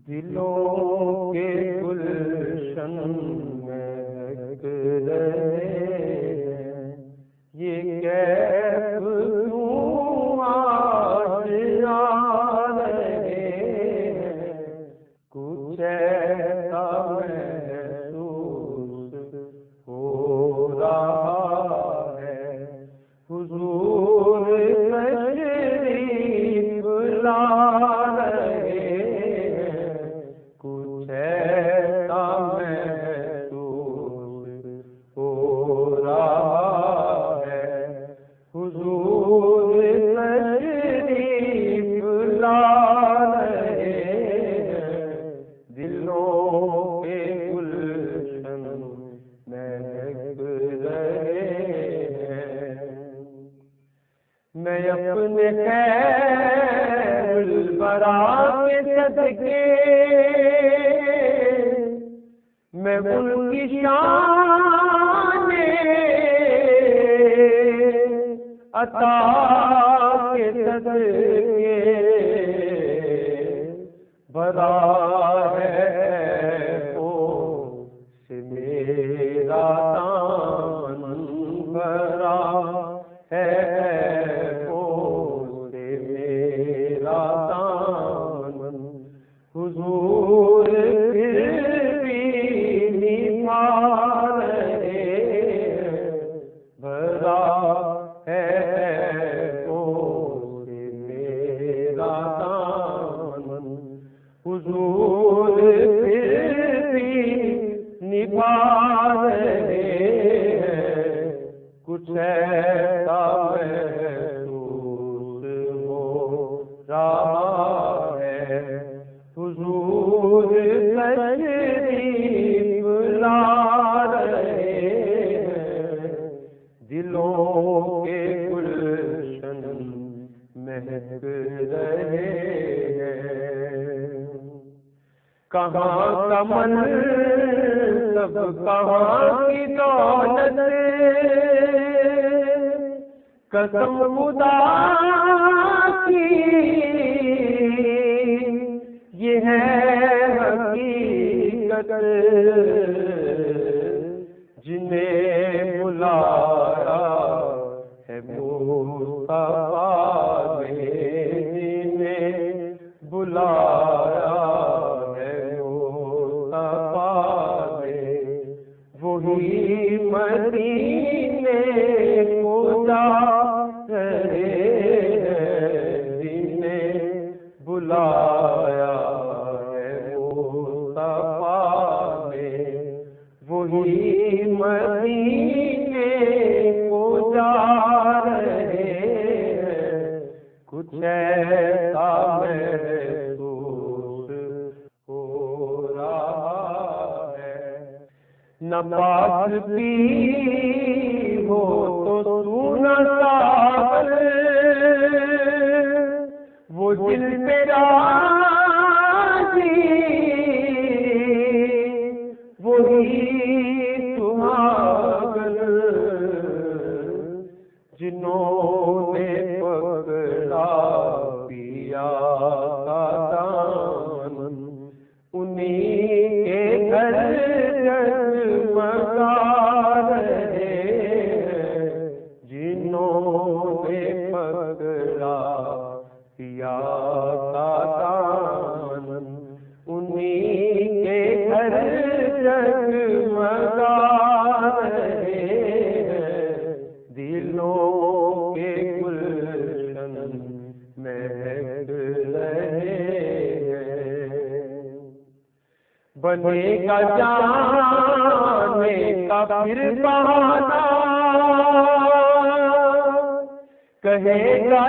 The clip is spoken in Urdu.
دلوں کے گلشن مہک رہے ہیں، یہ کیف کیوں آج آ رہے ہیں، کچھ ایسا محسوس ہو رہا ہے، حضور تشریف لا رہے ہیں، کچھ ایسا محسوس ہو رہا ہے، حضور تشریف لا رہے ہیں، دلوں کے گلشن مہک رہے ہیں۔ میں اپنے خیر الورا کے صدقے میں ان کی شان عطا کے صدقے بھرا ہے سے میرا دامن بھرا ہے سے میرا دامن، حضور پھر بھی نبھا رہے ہیں، بھرا ہے سے میرا دامن، حضور پھر بھی نبھا رہے ہیں، کچھ ایسا محسوس ہو رہا ہے، حضور تشریف لا رہے ہیں، دلوں کے گلشن مہک رہے ہیں۔ کہاں کا منصب کہاں کی دولت، قسم خدا کی یہ ہے حقیقت، جنہیں بلایا ہے مصطفیٰ نے، جنہیں بلایا ہے مصطفیٰ نے، وہی مدینے کو جا رہے ہیں، جنہیں بلایا ہے مصطفیٰ نے، وہی مدینے کو جا رہے ہیں، کچھ ایسا محسوس ہو رہا ہے، نہ پاس بھی ہو تو سونا ساغر، وہ دل میرا وہی سہاگن، جنہوں نے پکڑا پیا کا دامن، انہیں کے گھر جگمگا رہے ہیں، جنہوں نے پکڑا پیا کا دامن، انہیں کے گھر جگمگا رہے ہیں، دلوں کے گلشن مہک رہے ہیں۔ بنے گا جانے کا پھر بہانا، کہے گا